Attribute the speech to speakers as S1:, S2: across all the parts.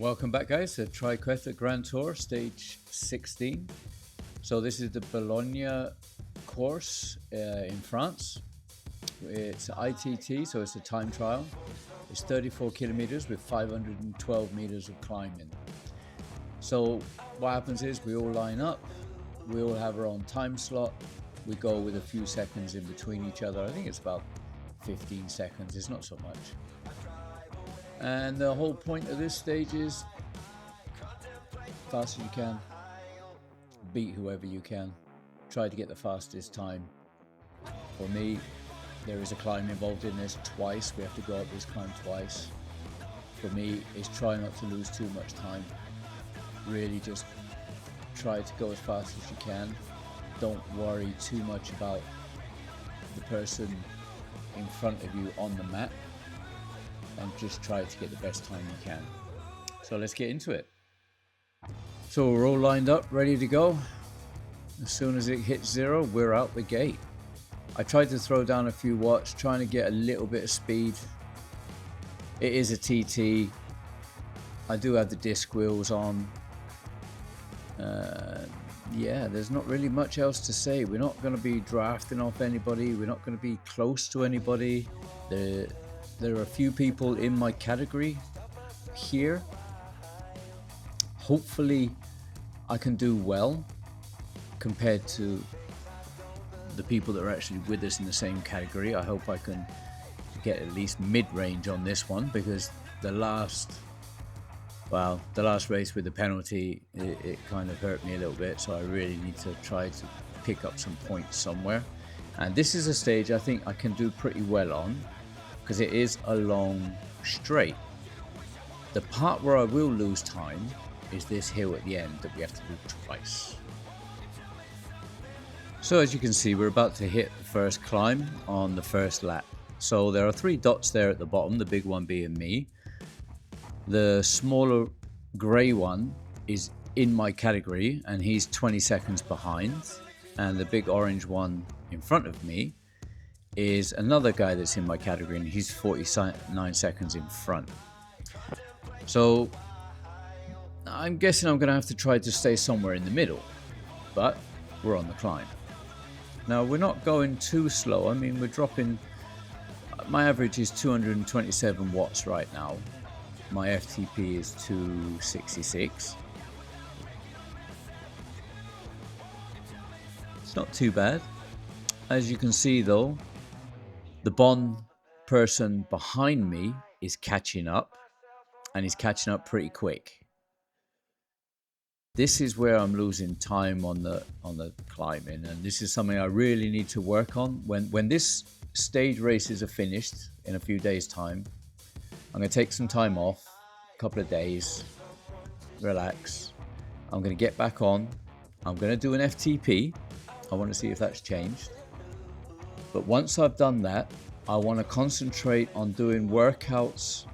S1: Welcome back, guys, to Triqueta Grand Tour, stage 16. So this is the Bologna course in France. It's ITT, so it's a time trial. It's 34 kilometers with 512 meters of climbing. So what happens is we all line up, we all have our own time slot. We go with a few seconds in between each other. I think it's about 15 seconds, it's not so much. And the whole point of this stage is fast as you can, beat whoever you can, try to get the fastest time. For me, there is a climb involved in this twice. We have to go up this climb twice. For me, it's try not to lose too much time. Really just try to go as fast as you can. Don't worry too much about the person in front of you on the map, and just try to get the best time you can. So let's get into it. So we're all lined up, ready to go. As soon as it hits 0, we're out the gate. I tried to throw down a few watts, trying to get a little bit of speed. It is a TT. I do have the disc wheels on. Yeah, there's not really much else to say. We're not going to be drafting off anybody. We're not going to be close to anybody. There are a few people in my category here. Hopefully I can do well compared to the people that are actually with us in the same category. I hope I can get at least mid-range on this one, because the last race with the penalty, it kind of hurt me a little bit, so I really need to try to pick up some points somewhere. And this is a stage I think I can do pretty well on, because it is a long straight. The part where I will lose time is this hill at the end that we have to do twice. So as you can see, we're about to hit the first climb on the first lap. So there are 3 dots there at the bottom, the big one being me. The smaller grey one is in my category and he's 20 seconds behind. And the big orange one in front of me is another guy that's in my category and he's 49 seconds in front. So I'm guessing I'm going to have to try to stay somewhere in the middle, but we're on the climb. Now we're not going too slow. I mean, we're dropping, my average is 227 watts right now. My FTP is 266. It's not too bad. As you can see though, the Bond person behind me is catching up, and he's catching up pretty quick. This is where I'm losing time on the climbing, and this is something I really need to work on. When this stage races are finished in a few days' time, I'm going to take some time off, a couple of days, relax. I'm going to get back on. I'm going to do an FTP. I want to see if that's changed. But once I've done that, I want to concentrate on doing workouts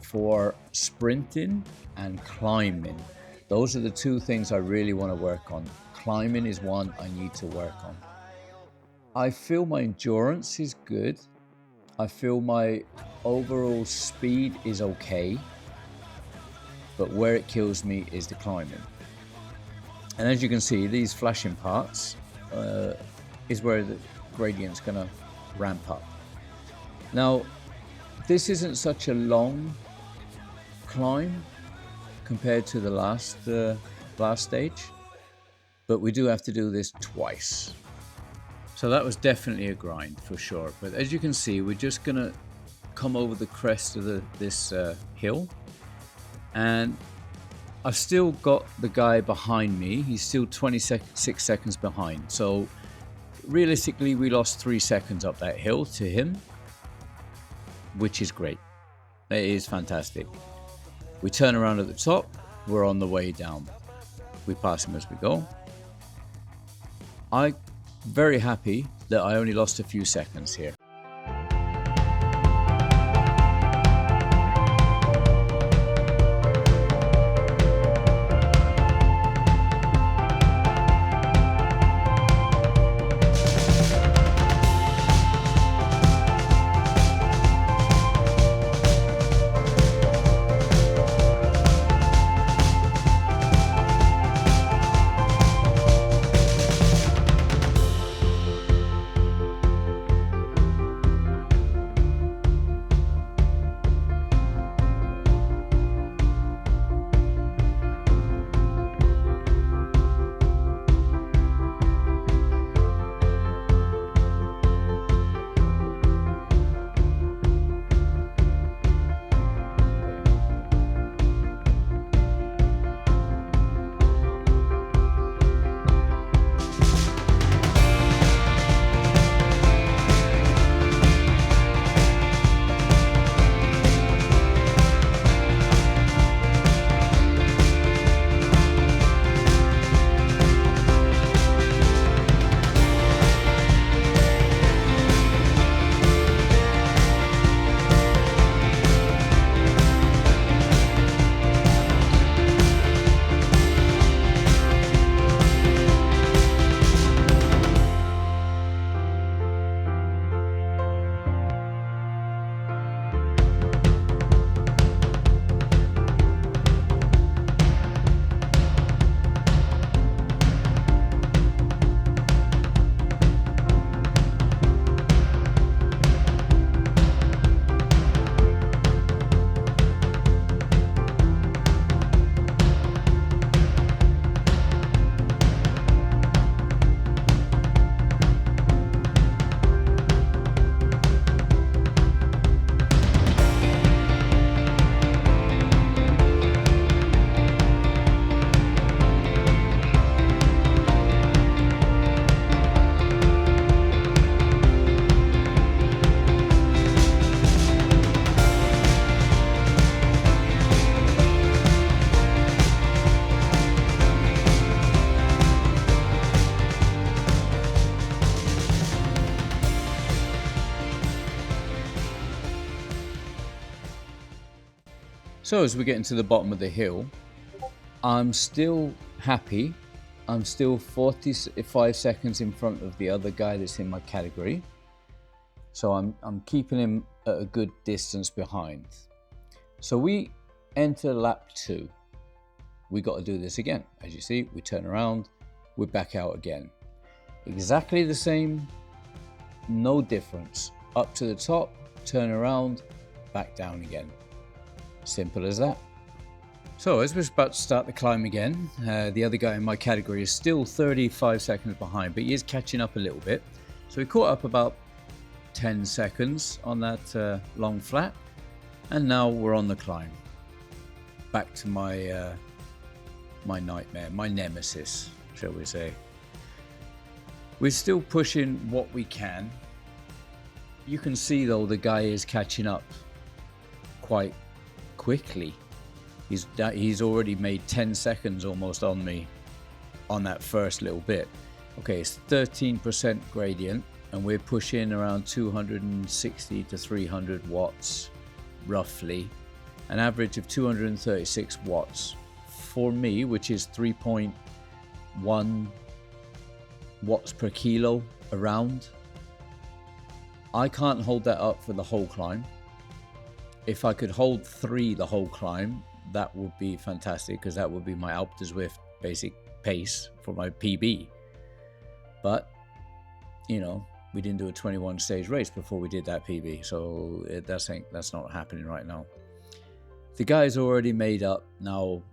S1: for sprinting and climbing. Those are the 2 things I really want to work on. Climbing is one I need to work on. I feel my endurance is good. I feel my overall speed is okay. But where it kills me is the climbing. And as you can see, these flashing parts is where the gradient's going to ramp up. Now, this isn't such a long climb compared to the last stage, but we do have to do this twice. So that was definitely a grind for sure. But as you can see, we're just going to come over the crest of this hill, and I've still got the guy behind me. He's still 26 seconds behind. So realistically, we lost 3 seconds up that hill to him, which is great. It is fantastic. We turn around at the top, we're on the way down. We pass him as we go. I'm very happy that I only lost a few seconds here. So as we get into the bottom of the hill, I'm still happy. I'm still 45 seconds in front of the other guy that's in my category. So I'm keeping him at a good distance behind. So we enter lap 2. We got to do this again. As you see, we turn around, we're back out again. Exactly the same, no difference. Up to the top, turn around, back down again. Simple as that. So as we're about to start the climb again, the other guy in my category is still 35 seconds behind, but he is catching up a little bit. So we caught up about 10 seconds on that long flat, and now we're on the climb. Back to my my nightmare, my nemesis, shall we say. We're still pushing what we can. You can see though the guy is catching up quite quickly. He's already made 10 seconds almost on me on that first little bit. Okay, it's 13% gradient, and we're pushing around 260 to 300 watts roughly, an average of 236 watts for me, which is 3.1 watts per kilo around. I can't hold that up for the whole climb. If I could hold 3 the whole climb, that would be fantastic, because that would be my Alpe d'Huez basic pace for my PB. But, you know, we didn't do a 21 stage race before we did that PB, so that's not happening right now. The guy's already made up now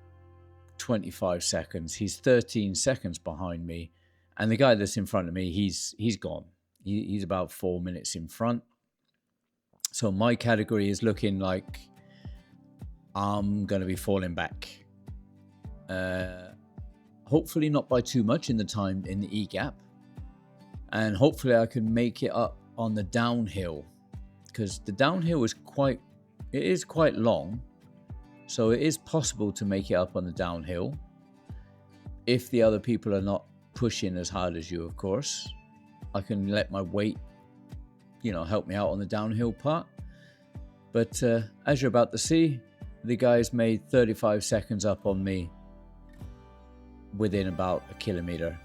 S1: 25 seconds. He's 13 seconds behind me, and the guy that's in front of me, he's gone. He's about 4 minutes in front. So my category is looking like I'm going to be falling back. Hopefully not by too much in the time in the E gap. And hopefully I can make it up on the downhill, because the downhill is quite long. So it is possible to make it up on the downhill if the other people are not pushing as hard as you, of course. I can let my weight, help me out on the downhill part. But as you're about to see, the guy's made 35 seconds up on me within about a kilometer.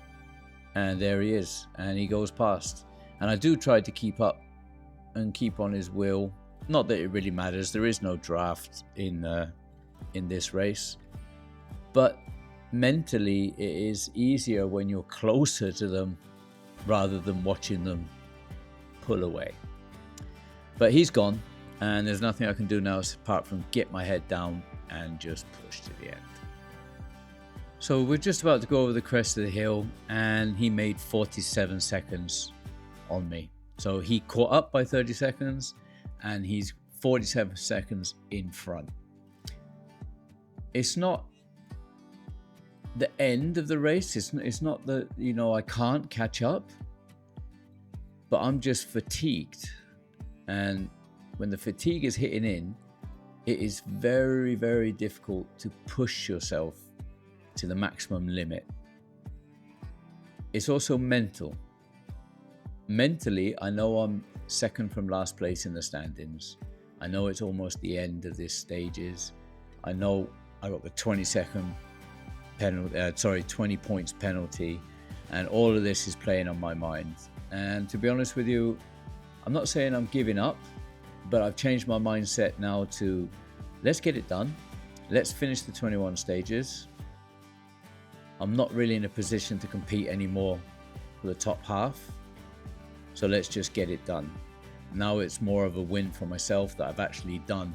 S1: And there he is, and he goes past. And I do try to keep up and keep on his wheel. Not that it really matters. There is no draft in this race. But mentally, it is easier when you're closer to them rather than watching them pull away. But he's gone, and there's nothing I can do now apart from get my head down and just push to the end. So we're just about to go over the crest of the hill, and he made 47 seconds on me. So he caught up by 30 seconds, and he's 47 seconds in front. It's not the end of the race. It's not that, I can't catch up, but I'm just fatigued. And when the fatigue is hitting in, it is very, very difficult to push yourself to the maximum limit. It's also mental. Mentally, I know I'm second from last place in the standings. I know it's almost the end of this stages. I know I got the 20 points penalty, and all of this is playing on my mind. And to be honest with you, I'm not saying I'm giving up, but I've changed my mindset now to let's get it done. Let's finish the 21 stages. I'm not really in a position to compete anymore for the top half. So let's just get it done. Now it's more of a win for myself that I've actually done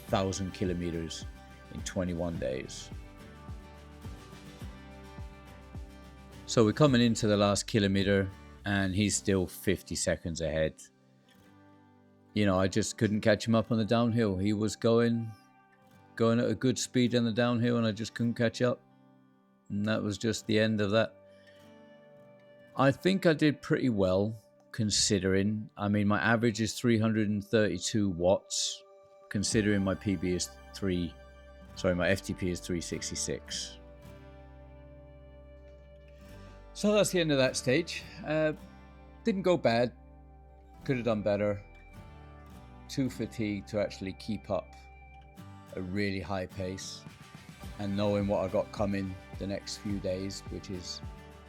S1: 1,000 kilometers in 21 days. So we're coming into the last kilometer, and he's still 50 seconds ahead. I just couldn't catch him up on the downhill. He was going at a good speed on the downhill, and I just couldn't catch up. And that was just the end of that. I think I did pretty well, considering. I mean, my average is 332 watts, considering my PB is my FTP is 366. So that's the end of that stage. Didn't go bad. Could have done better. Too fatigued to actually keep up a really high pace, and knowing what I got coming the next few days, which is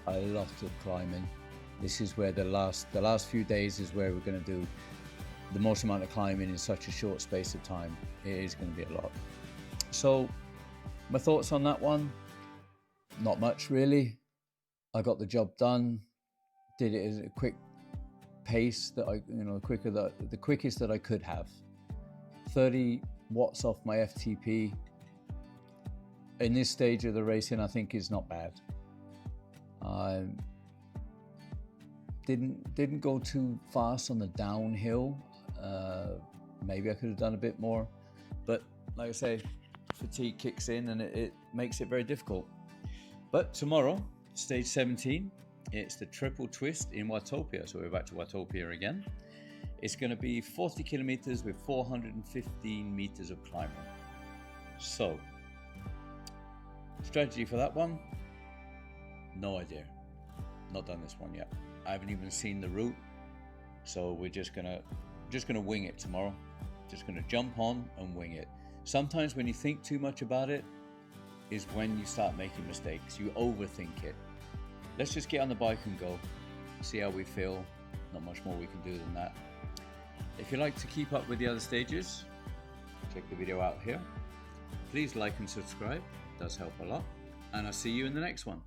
S1: a lot of climbing. This is where the last few days is where we're going to do the most amount of climbing in such a short space of time. It is going to be a lot. So my thoughts on that one, not much really. I got the job done, did it at a quick pace that the quickest that I could have. 30 watts off my FTP in this stage of the racing, I think is not bad. Didn't go too fast on the downhill. Maybe I could have done a bit more, but like I say, fatigue kicks in and it makes it very difficult. But tomorrow, stage 17, it's the triple twist in Watopia. So we're back to Watopia again. It's going to be 40 kilometers with 415 meters of climbing. So, strategy for that one, no idea. Not done this one yet. I haven't even seen the route, so we're just gonna wing it tomorrow. Just gonna jump on and wing it. Sometimes when you think too much about it is when you start making mistakes. You overthink it. Let's just get on the bike and go. See how we feel. Not much more we can do than that. If you'd like to keep up with the other stages, check the video out here. Please like and subscribe. It does help a lot. And I'll see you in the next one.